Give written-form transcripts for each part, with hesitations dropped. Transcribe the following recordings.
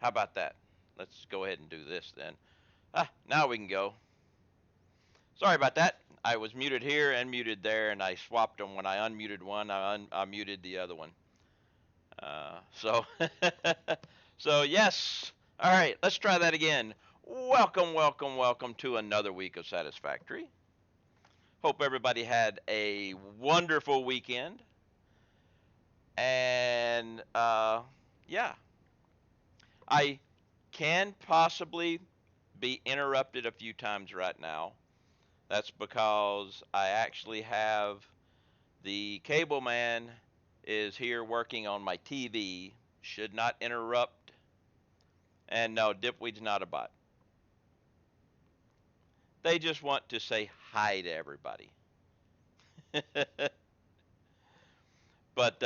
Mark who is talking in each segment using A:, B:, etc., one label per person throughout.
A: How about that? Let's go ahead and do this then. Now we can go. Sorry about that. I was muted here and muted there, and I swapped them. When I unmuted one, I muted the other one. So, so yes. All right, let's try that again. Welcome, welcome, welcome to another week of Satisfactory. Hope everybody had a wonderful weekend. And yeah, I can possibly be interrupted a few times right now. That's because I actually have the cable man is here working on my TV. Should not interrupt. And no, Dipweed's not a bot. They just want to say hi to everybody. But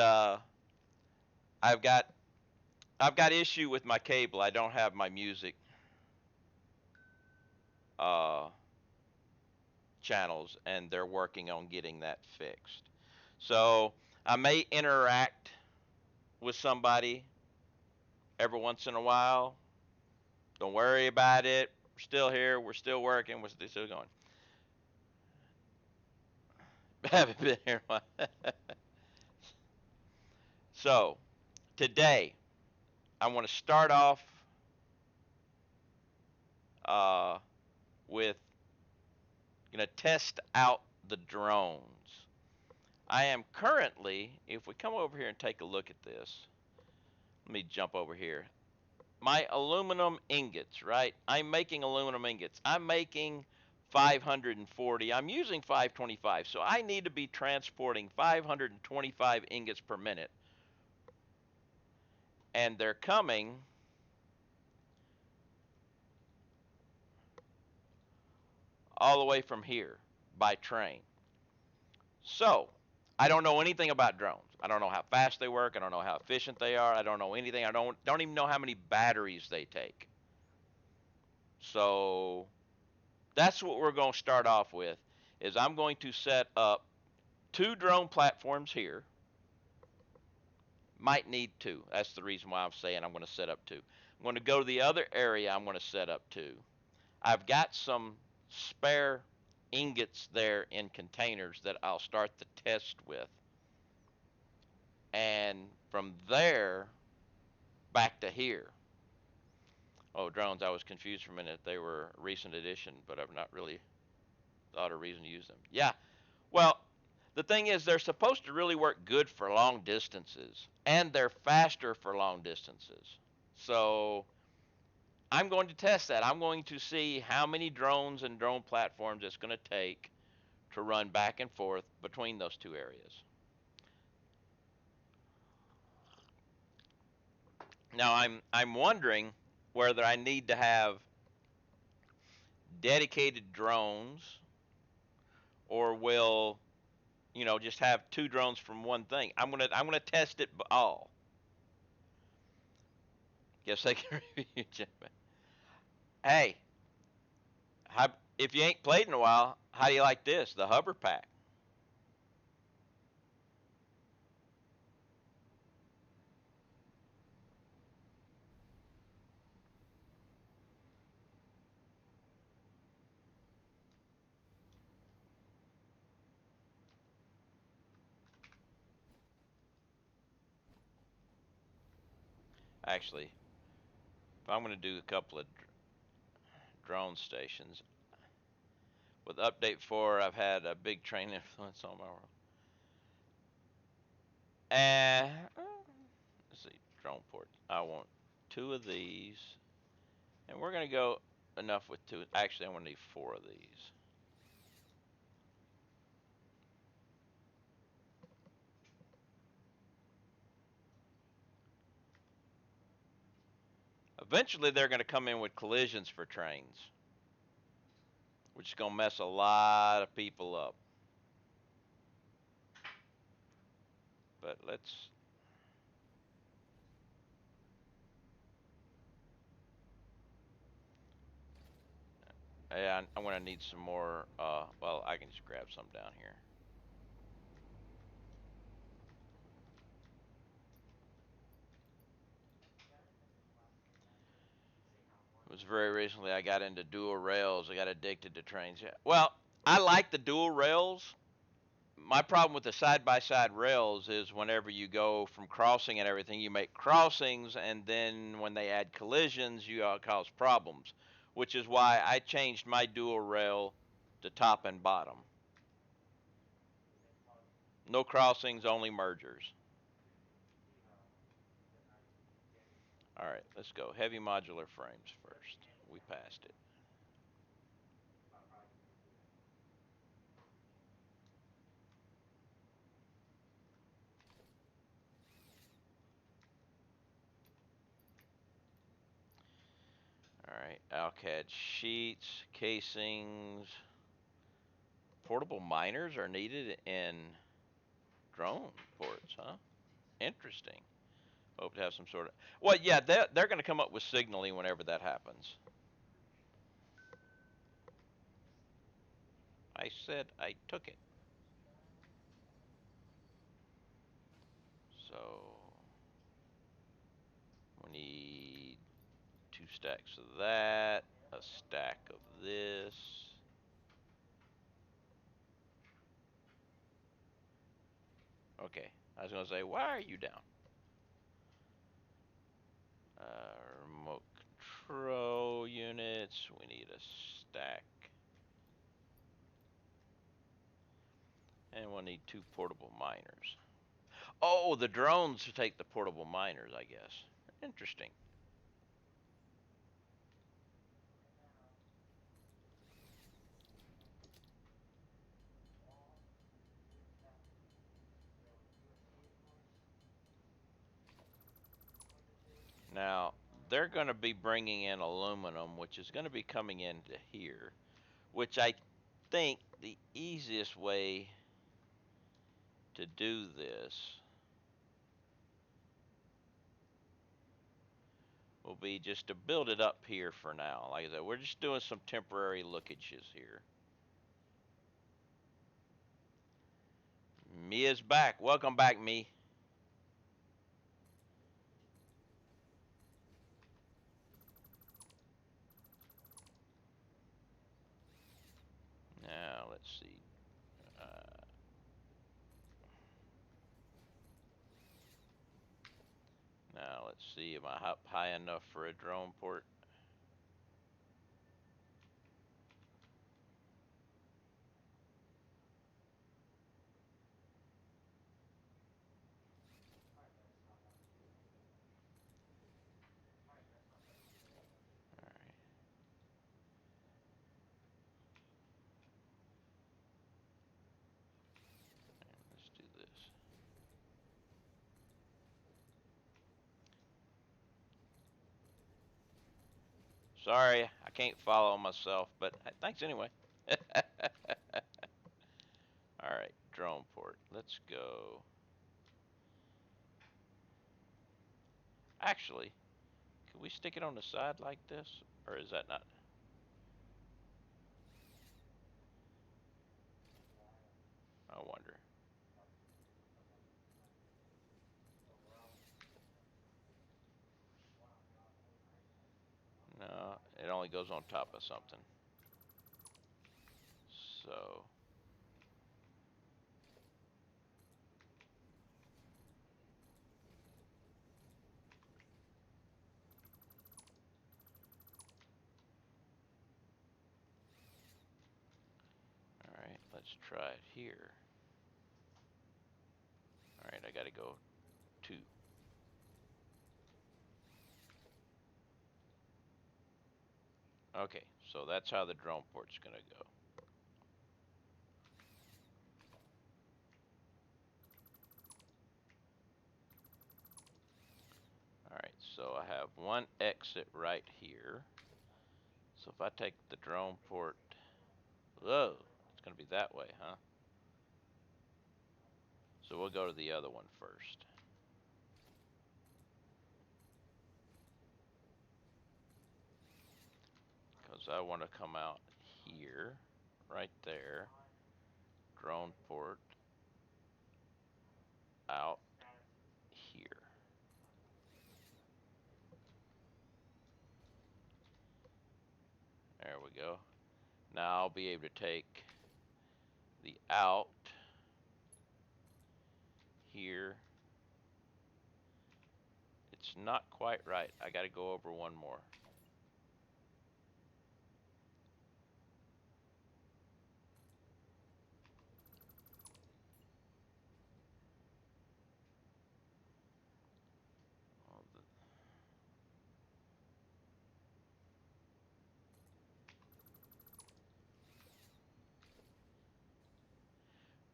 A: I've got I've got issue with my cable. I don't have my music uh, channels, and they're working on getting that fixed. So I may interact with somebody every once in a while. Don't worry about it. We're still here. We're still working. We're still going. Haven't been here. So today I want to start off uh, with going to test out the drones. I am currently, if we come over here and take a look at this, let me jump over here. My aluminum ingots, right? I'm making aluminum ingots. I'm making 540. I'm using 525. So I need to be transporting 525 ingots per minute. And they're coming all the way from here by train. So I don't know anything about drones. I don't know how fast they work. I don't know how efficient they are. I don't know anything. I don't even know how many batteries they take. So that's what we're going to start off with is I'm going to set up two drone platforms here. Might need two. That's the reason why I'm saying I'm going to set up two. I'm going to go to the other area. I'm going to set up two. I've got some spare ingots there in containers that I'll start the test with. And from there, back to here. Oh, drones, I was confused for a minute. They were a recent addition, but I've not really thought of reason to use them. Yeah, well, the thing is, they're supposed to really work good for long distances, and they're faster for long distances. So I'm going to test that. I'm going to see how many drones and drone platforms it's going to take to run back and forth between those two areas. Now I'm wondering whether I need to have dedicated drones or will just have two drones from one thing. I'm gonna test it all. Guess I can review. Hey, how, if you ain't played in a while, how do you like this? The hover pack. Actually, if I'm gonna do a couple of drone stations with update 4, I've had a big train influence on my world. And let's see, drone ports. I want two of these, and we're gonna go enough with two. Actually, I'm gonna need four of these. Eventually, they're gonna come in with collisions for trains, which is gonna mess a lot of people up. But let's. Yeah, I'm gonna need some more. Well, I can just grab some down here. was very recently I got into dual rails. I got addicted to trains. Yeah. Well, I like the dual rails. My problem with the side by side rails is whenever you go from crossing and everything, you make crossings, and then when they add collisions, you cause problems, which is why I changed my dual rail to top and bottom. No crossings, only mergers. All right, let's go. Heavy modular frames first. We passed it. All right, Alcad sheets, casings, portable miners are needed in drone ports, huh? Interesting. Hope to have some sort of. Well, yeah, they're going to come up with signaling whenever that happens. I said I took it. So we need 2 stacks of that, a stack of this. Okay, I was going to say, why are you down? Remote control units. We need a stack. And we'll need 2 portable miners. Oh, the drones take the portable miners, I guess. Interesting. Now, they're going to be bringing in aluminum, which is going to be coming into here, which I think the easiest way to do this will be just to build it up here for now. Like I said, we're just doing some temporary lookages here. Mia's back. Welcome back, Me. Now, let's see. Uh, Now, let's see. Am I up high enough for a drone port? All right. Let's do this. Sorry, I can't follow myself, but thanks anyway. All right, drone port. Let's go. Actually, could we stick it on the side like this? Or is that not? I wonder. No, it only goes on top of something. So, all right, let's try it here. All right, I got to go 2. Okay, so that's how the drone port's going to go. All right, so I have one exit right here. So if I take the drone port, whoa, it's going to be that way, huh? So we'll go to the other one first. Because I want to come out here, right there, drone port, out here. go. Now I'll be able to take the out here. It's not quite right. I got to go over one more.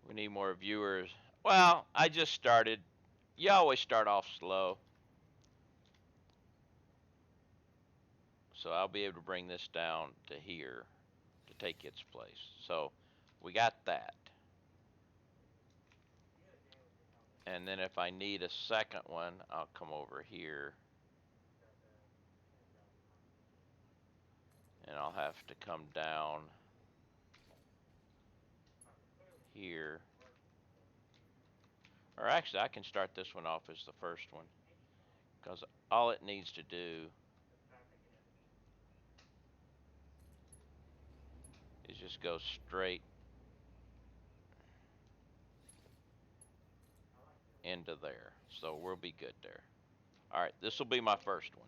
A: We need more viewers. Well, I just started. You always start off slow. So I'll be able to bring this down to here to take its place. So we got that. And then if I need a second one, I'll come over here. And I'll have to come down here. Or actually, I can start this one off as the first one. Because all it needs to do is just go straight into there. So we'll be good there. Alright, this will be my first one.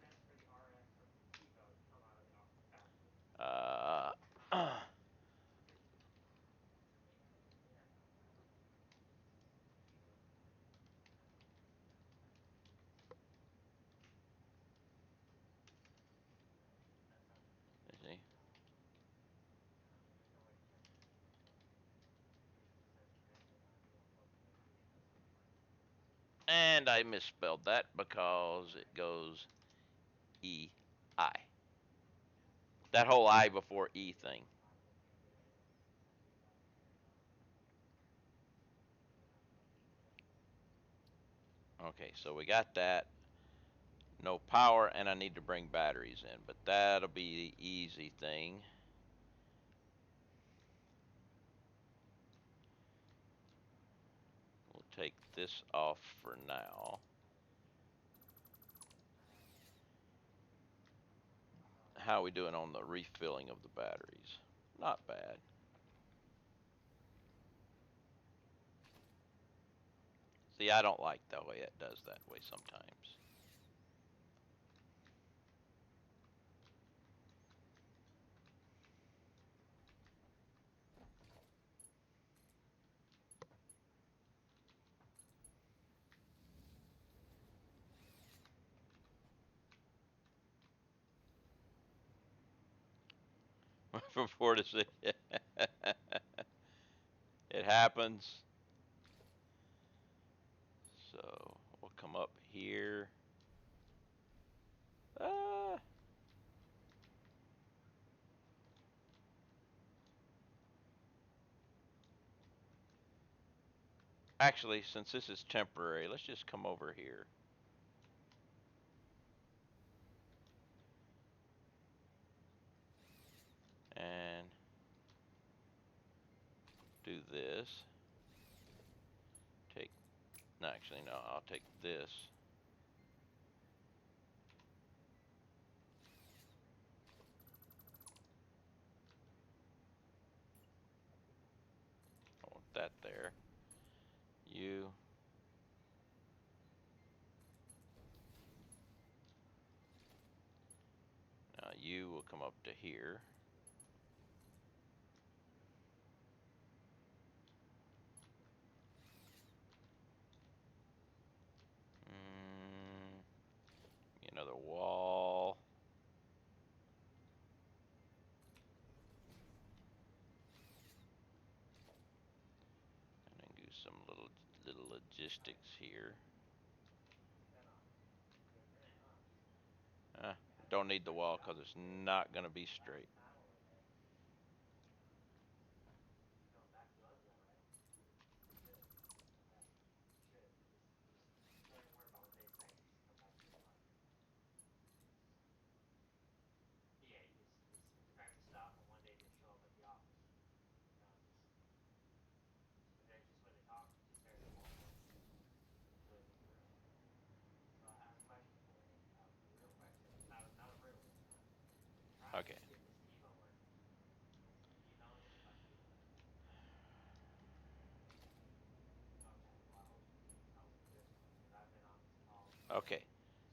A: Uh, see? And I misspelled that because it goes E-I. That whole I before E thing. Okay, so we got that. No power, and I need to bring batteries in, but that'll be the easy thing. We'll take this off for now. How are we doing on the refilling of the batteries? Not bad. See, I don't like the way it does that way sometimes. From 4 to 6. It happens. So we'll come up here. Uh, Actually, since this is temporary, let's just come over here. And do this. Take, no, actually, no, I'll take this. I want that there. You. Now you will come up to here. Another wall. And then do some little logistics here. Don't need the wall because it's not going to be straight. Okay. Okay,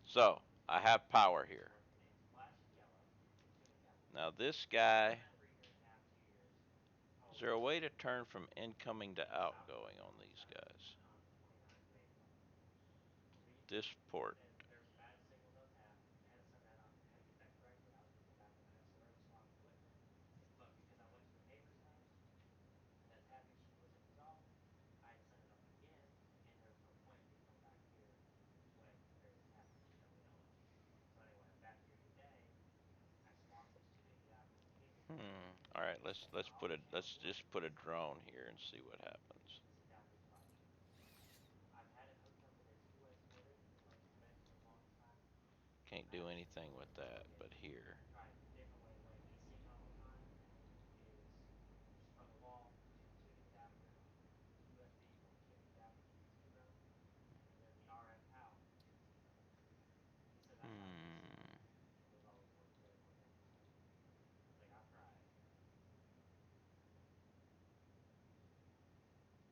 A: so I have power here. Now this guy, is there a way to turn from incoming to outgoing on these guys? This port. All right, let's just put a drone here and see what happens. Can't do anything with that, but here. Hmm.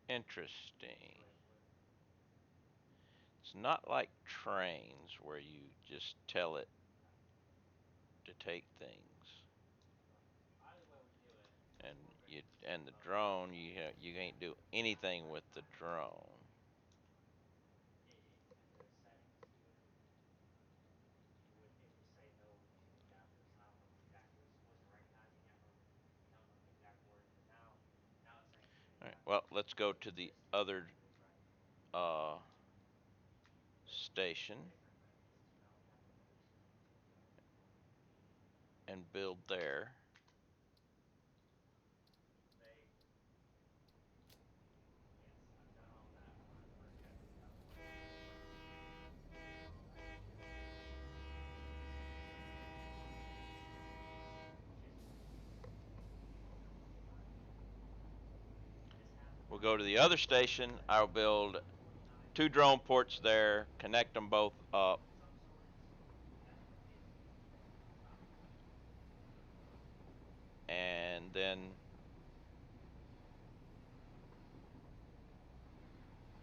A: Interesting. It's not like trains where you just tell it to take things, and and the drone you can't do anything with the drone. All right. Well, let's go to the other uh, station and build there. We'll go to the other station. I'll build two drone ports there, connect them both up, and then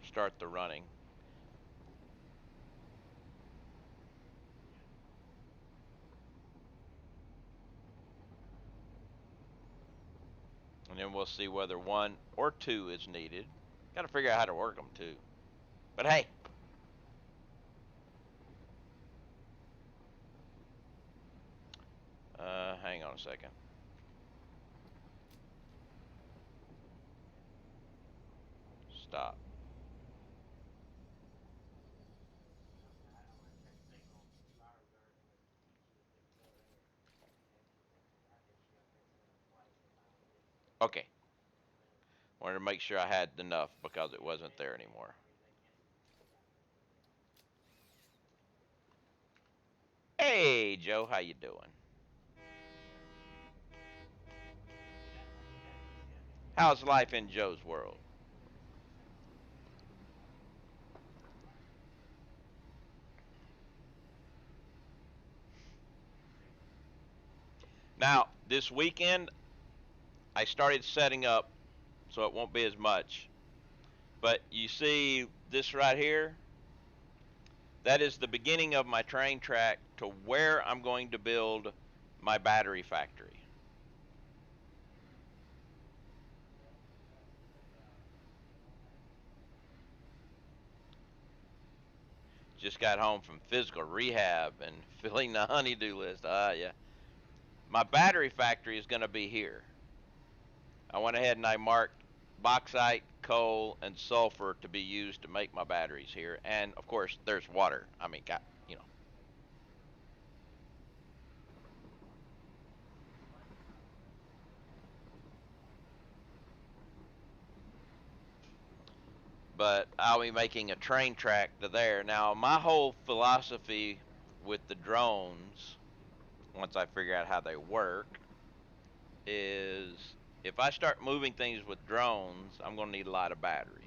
A: start the running. And then we'll see whether one or two is needed. Got to figure out how to work them too. But hey, hang on a second. Stop. Okay. Wanted to make sure I had enough because it wasn't there anymore. Hey, Joe, how you doing? How's life in Joe's world? Now, this weekend I started setting up so it won't be as much. But you see this right here? That is the beginning of my train track to where I'm going to build my battery factory. Just got home from physical rehab and filling the honeydew list. Yeah. My battery factory is going to be here. I went ahead and I marked bauxite, coal, and sulfur to be used to make my batteries here. And of course, there's water. I mean, got, you know. But I'll be making a train track to there. Now, my whole philosophy with the drones, once I figure out how they work, is if I start moving things with drones, I'm going to need a lot of batteries.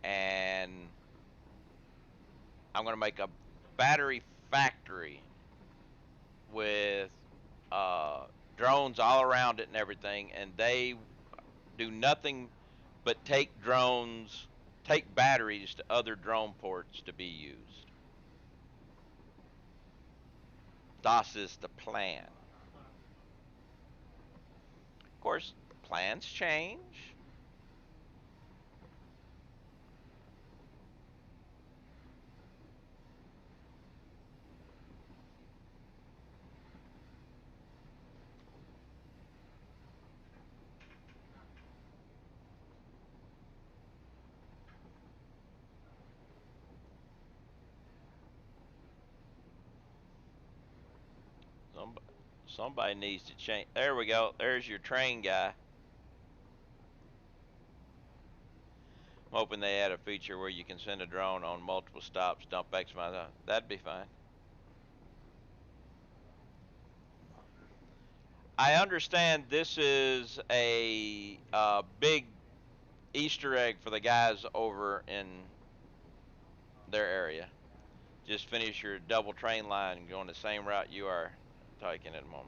A: And I'm going to make a battery factory with uh, drones all around it and everything, and they do nothing but take drones. take batteries to other drone ports to be used. Das is the plan. Of course, plans change. Somebody, somebody needs to change. There we go. There's your train guy. I'm hoping they add a feature where you can send a drone on multiple stops, dump X amount of. That'd be fine. I understand this is a big Easter egg for the guys over in their area. Just finish your double train line and go on the same route you are taking at the moment.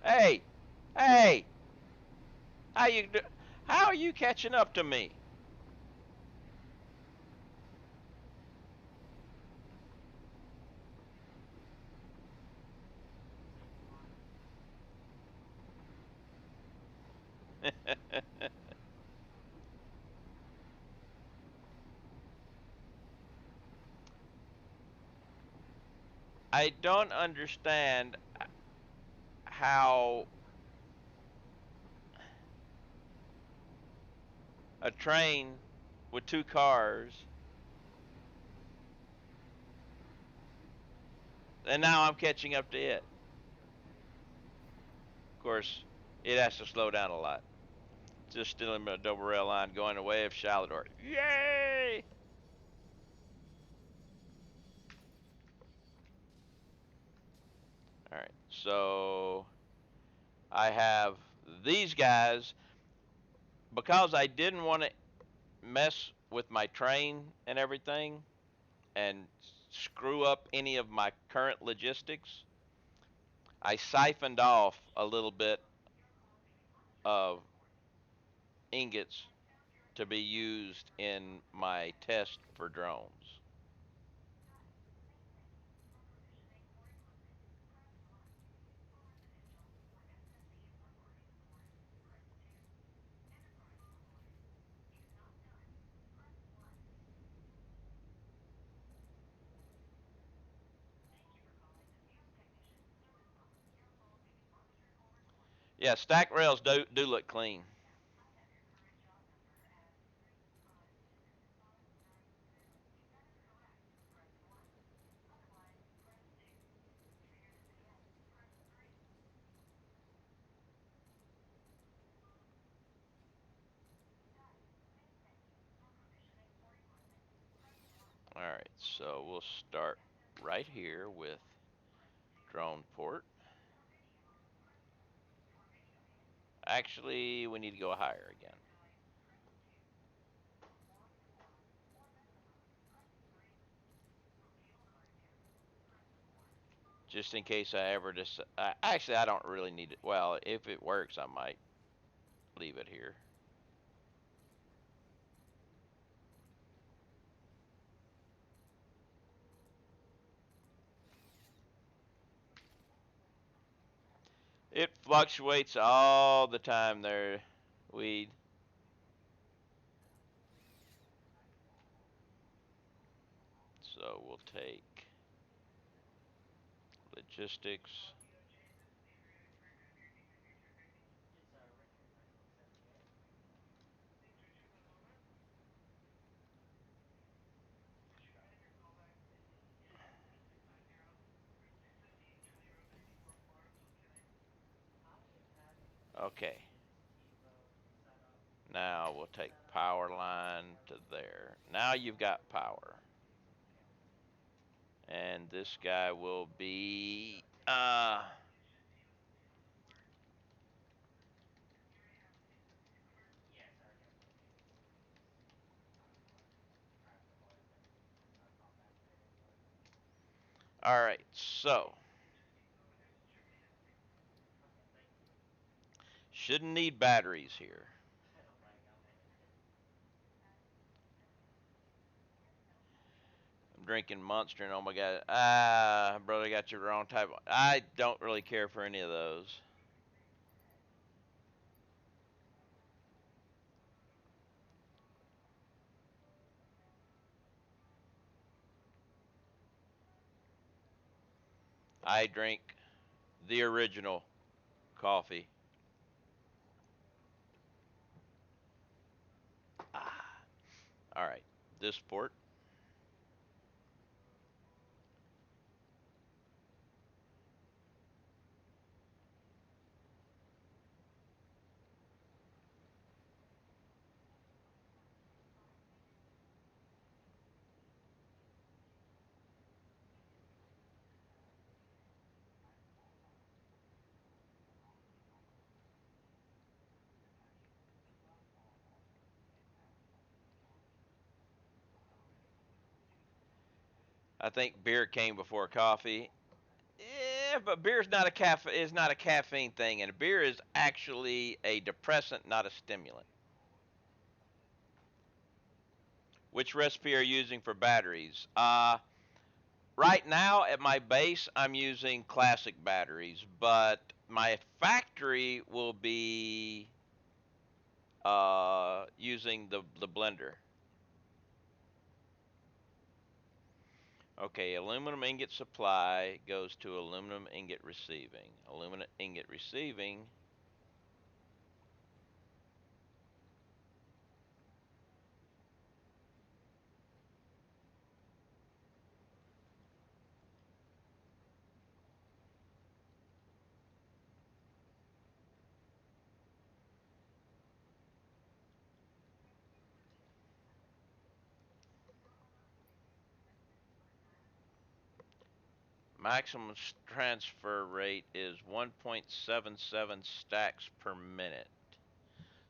A: Hey, hey, how you do? How are you catching up to me? I don't understand how a train with two cars, and now I'm catching up to it. Of course, it has to slow down a lot. Just still in a double rail line going the way of Shalador. Yay! All right, so I have these guys because I didn't want to mess with my train and everything and screw up any of my current logistics. I siphoned off a little bit of ingots to be used in my test for drones. Yeah, stack rails do look clean. All right, so we'll start right here with drone port. Actually, we need to go higher again. Just in case I ever just. Actually, I don't really need it. Well, if it works, I might leave it here. It fluctuates all the time there, weed. So we'll take logistics. Okay. Now we'll take power line to there. Now you've got power. And this guy will be all right. So, Shouldn't need batteries here. I'm drinking Monster and oh my god. Ah, brother, got you wrong type. I don't really care for any of those. I drink the original coffee. Ah, all right. This port. I think beer came before coffee. Yeah, but beer's not a caffeine thing, and beer is actually a depressant, not a stimulant. Which recipe are you using for batteries? Right now at my base, I'm using classic batteries, but my factory will be using the blender. Okay, aluminum ingot supply goes to aluminum ingot receiving. Aluminum ingot receiving. Maximum transfer rate is 1.77 stacks per minute.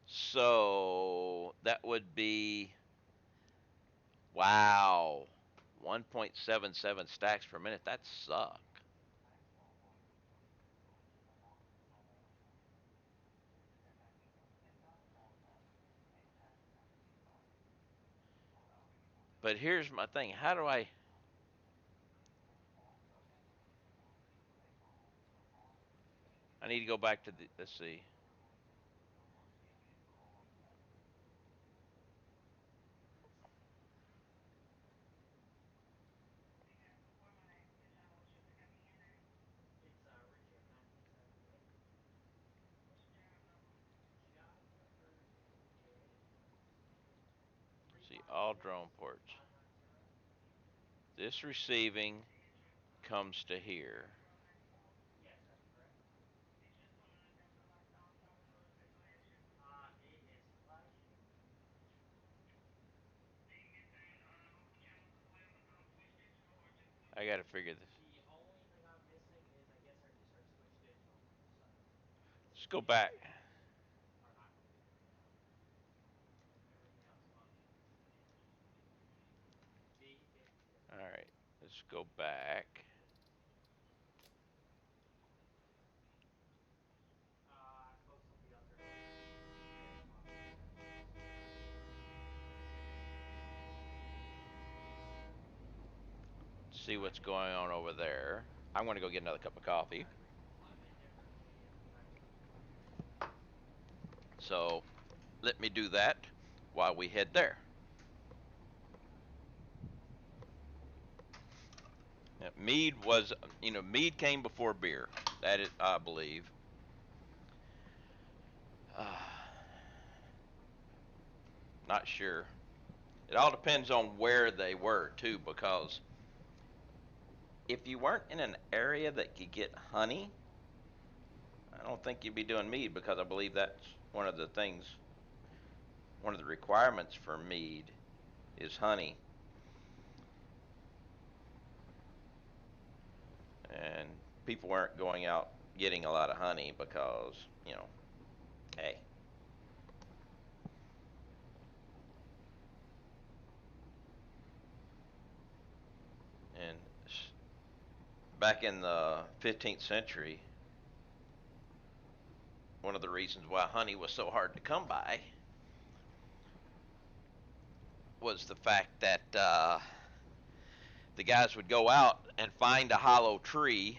A: So that would be, wow, 1.77 stacks per minute. That sucks. But here's my thing. How do I need to go back to the, let's see. See, all drone ports. This receiving comes to here. I gotta figure this. Let's go back. All right, let's go back. See what's going on over there. I'm gonna go get another cup of coffee. So let me do that while we head there. Yeah, mead was, mead came before beer. That is, I believe. Uh, Not sure. It all depends on where they were too, because if you weren't in an area that could get honey, I don't think you'd be doing mead because I believe that's one of the things, one of the requirements for mead is honey. And people weren't going out getting a lot of honey because, hey. And back in the 15th century, one of the reasons why honey was so hard to come by was the fact that the guys would go out and find a hollow tree,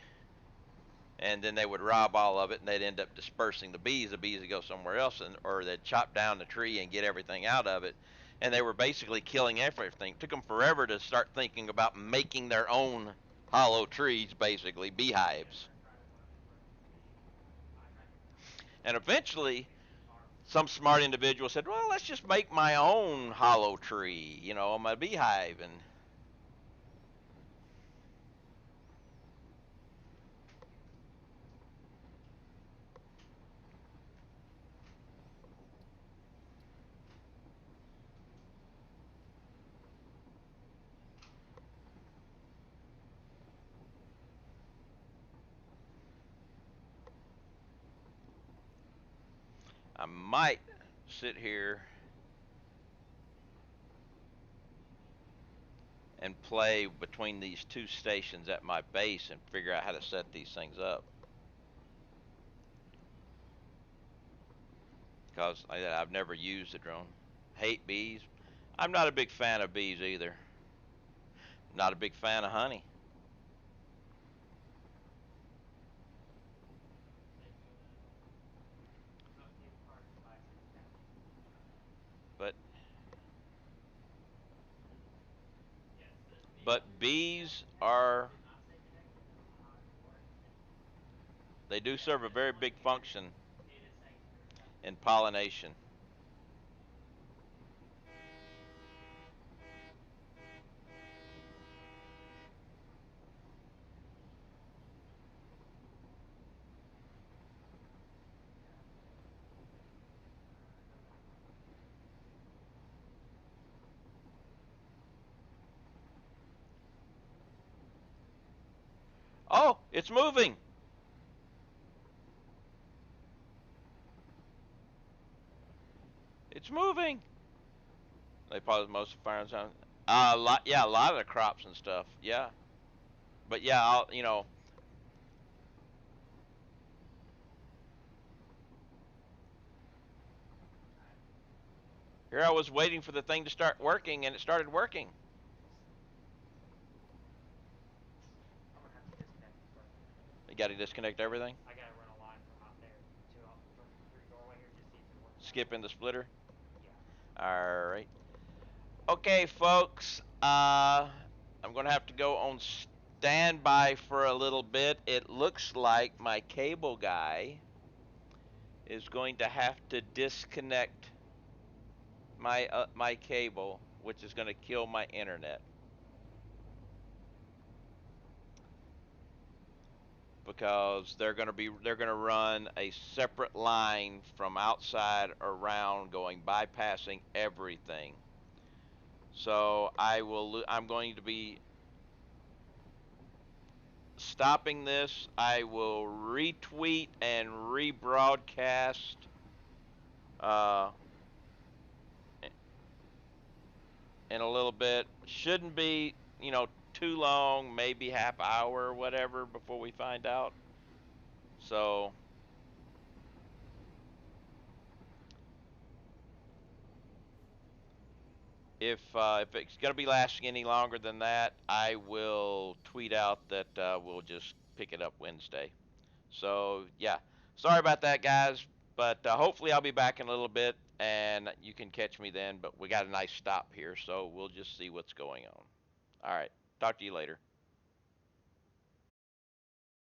A: and then they would rob all of it, and they'd end up dispersing the bees. The bees would go somewhere else, or they'd chop down the tree and get everything out of it. And they were basically killing everything. It took them forever to start thinking about making their own hollow trees, basically beehives. And eventually, some smart individual said, "Well, let's just make my own hollow tree, my beehive." And I might sit here and play between these two stations at my base and figure out how to set these things up. Because I've never used a drone. Hate bees. I'm not a big fan of bees either. Not a big fan of honey. But bees are, they do serve a very big function in pollination. Oh, it's moving. It's moving. They probably most of the fire zones. A lot of the crops and stuff. Yeah, but yeah, here I was waiting for the thing to start working, and it started working. You got to disconnect everything. Skip in the splitter. All right. Okay, folks. I'm gonna have to go on standby for a little bit. It looks like my cable guy is going to have to disconnect my cable, which is going to kill my internet, because they're going to run a separate line from outside around, going bypassing everything. So I'm going to be stopping this. I will retweet and rebroadcast uh, in a little bit. Shouldn't be, too long, maybe half hour or whatever before we find out. So if it's gonna be lasting any longer than that, I will tweet out that we'll just pick it up Wednesday. So yeah, sorry about that, guys. But hopefully I'll be back in a little bit and you can catch me then. But we got a nice stop here, so we'll just see what's going on. All right, talk to you later.